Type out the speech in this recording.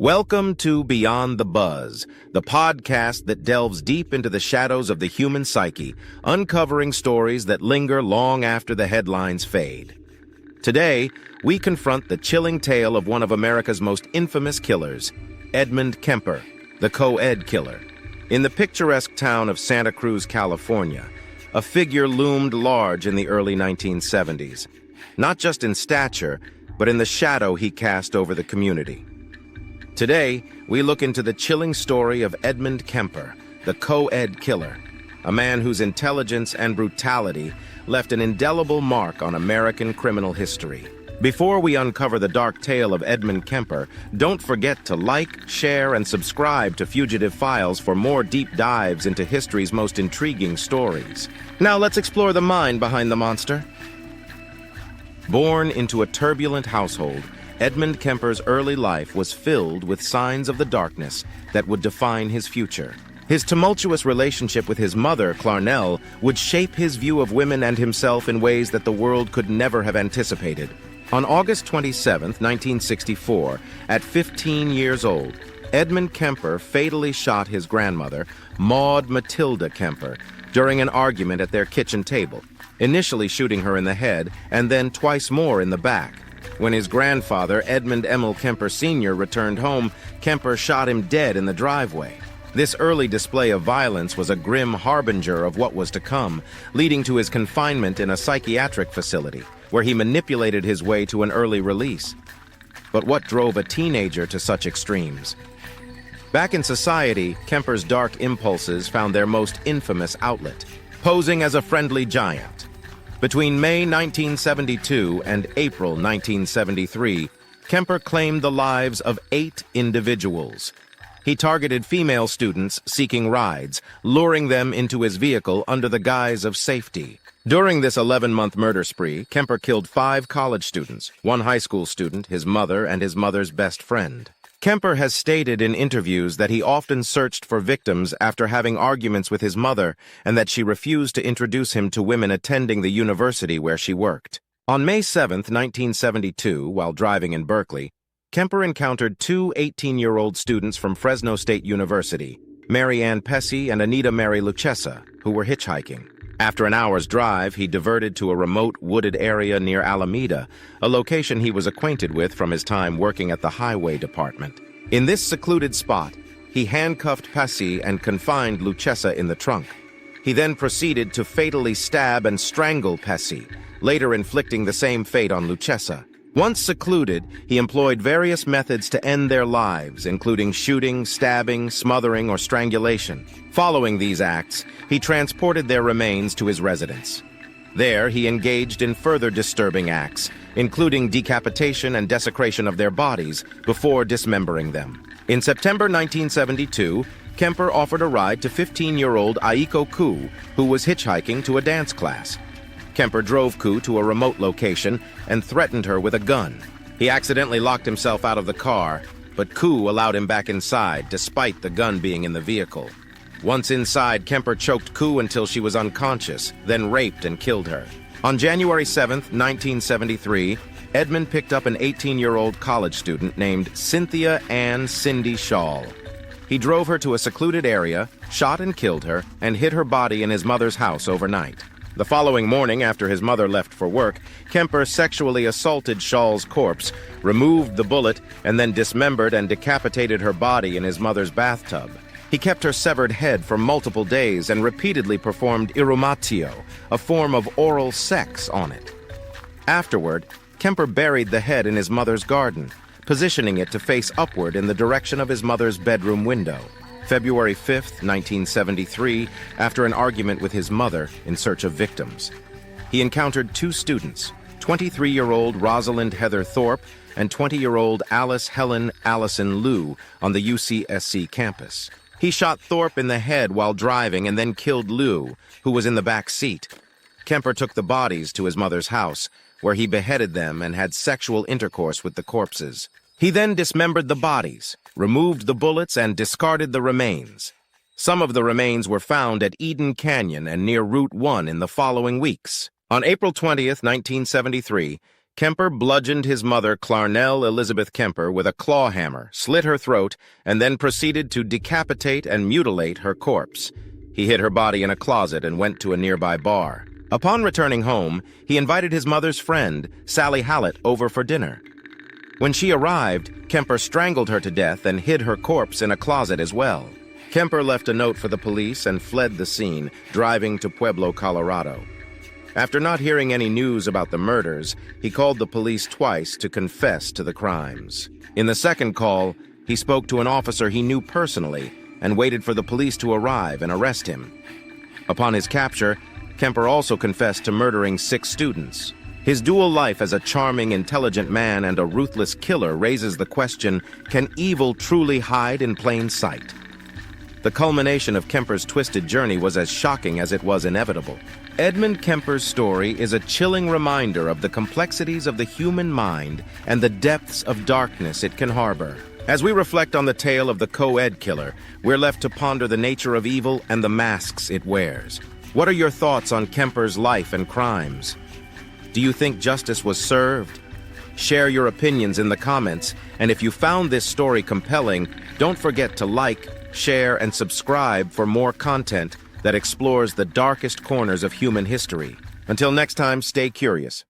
Welcome to Beyond the Buzz, the podcast that delves deep into the shadows of the human psyche, uncovering stories that linger long after the headlines fade. Today, we confront the chilling tale of one of America's most infamous killers, Edmund Kemper, the co-ed killer. In the picturesque town of Santa Cruz, California, a figure loomed large in the early 1970s, not just in stature, but in the shadow he cast over the community. Today, we look into the chilling story of Edmund Kemper, the co-ed killer, a man whose intelligence and brutality left an indelible mark on American criminal history. Before we uncover the dark tale of Edmund Kemper, don't forget to like, share, and subscribe to Fugitive Files for more deep dives into history's most intriguing stories. Now let's explore the mind behind the monster. Born into a turbulent household, Edmund Kemper's early life was filled with signs of the darkness that would define his future. His tumultuous relationship with his mother, Clarnell, would shape his view of women and himself in ways that the world could never have anticipated. On August 27, 1964, at 15 years old, Edmund Kemper fatally shot his grandmother, Maud Matilda Kemper, during an argument at their kitchen table, initially shooting her in the head and then twice more in the back. When his grandfather, Edmund Emil Kemper Sr., returned home, Kemper shot him dead in the driveway. This early display of violence was a grim harbinger of what was to come, leading to his confinement in a psychiatric facility, where he manipulated his way to an early release. But what drove a teenager to such extremes? Back in society, Kemper's dark impulses found their most infamous outlet, posing as a friendly giant. Between May 1972 and April 1973, Kemper claimed the lives of 8 individuals. He targeted female students seeking rides, luring them into his vehicle under the guise of safety. During this 11-month murder spree, Kemper killed 5 college students, 1 high school student, his mother, and his mother's best friend. Kemper has stated in interviews that he often searched for victims after having arguments with his mother and that she refused to introduce him to women attending the university where she worked. On May 7, 1972, while driving in Berkeley, Kemper encountered 2 18-year-old students from Fresno State University, Mary Ann Pesci and Anita Mary Lucchesa, who were hitchhiking. After an hour's drive, he diverted to a remote wooded area near Alameda, a location he was acquainted with from his time working at the highway department. In this secluded spot, he handcuffed Pesci and confined Lucchesa in the trunk. He then proceeded to fatally stab and strangle Pesci, later inflicting the same fate on Lucchesa. Once secluded, he employed various methods to end their lives, including shooting, stabbing, smothering, or strangulation. Following these acts, he transported their remains to his residence. There, he engaged in further disturbing acts, including decapitation and desecration of their bodies, before dismembering them. In September 1972, Kemper offered a ride to 15-year-old Aiko Ku, who was hitchhiking to a dance class. Kemper drove Ku to a remote location and threatened her with a gun. He accidentally locked himself out of the car, but Ku allowed him back inside, despite the gun being in the vehicle. Once inside, Kemper choked Ku until she was unconscious, then raped and killed her. On January 7, 1973, Edmund picked up an 18-year-old college student named Cynthia Ann Cindy Shaw. He drove her to a secluded area, shot and killed her, and hid her body in his mother's house overnight. The following morning, after his mother left for work, Kemper sexually assaulted Shaw's corpse, removed the bullet, and then dismembered and decapitated her body in his mother's bathtub. He kept her severed head for multiple days and repeatedly performed irumatio, a form of oral sex, on it. Afterward, Kemper buried the head in his mother's garden, positioning it to face upward in the direction of his mother's bedroom window. February 5, 1973, after an argument with his mother in search of victims. He encountered 2 students, 23-year-old Rosalind Heather Thorpe and 20-year-old Alice Helen Allison Liu, on the UCSC campus. He shot Thorpe in the head while driving and then killed Liu, who was in the back seat. Kemper took the bodies to his mother's house, where he beheaded them and had sexual intercourse with the corpses. He then dismembered the bodies, removed the bullets, and discarded the remains. Some of the remains were found at Eden Canyon and near Route 1 in the following weeks. On April 20, 1973, Kemper bludgeoned his mother, Clarnell Elizabeth Kemper, with a claw hammer, slit her throat, and then proceeded to decapitate and mutilate her corpse. He hid her body in a closet and went to a nearby bar. Upon returning home, he invited his mother's friend, Sally Hallett, over for dinner. When she arrived, Kemper strangled her to death and hid her corpse in a closet as well. Kemper left a note for the police and fled the scene, driving to Pueblo, Colorado. After not hearing any news about the murders, he called the police twice to confess to the crimes. In the second call, he spoke to an officer he knew personally and waited for the police to arrive and arrest him. Upon his capture, Kemper also confessed to murdering 6 students. His dual life as a charming, intelligent man and a ruthless killer raises the question, can evil truly hide in plain sight? The culmination of Kemper's twisted journey was as shocking as it was inevitable. Edmund Kemper's story is a chilling reminder of the complexities of the human mind and the depths of darkness it can harbor. As we reflect on the tale of the co-ed killer, we're left to ponder the nature of evil and the masks it wears. What are your thoughts on Kemper's life and crimes? Do you think justice was served? Share your opinions in the comments, and if you found this story compelling, don't forget to like, share, and subscribe for more content that explores the darkest corners of human history. Until next time, stay curious.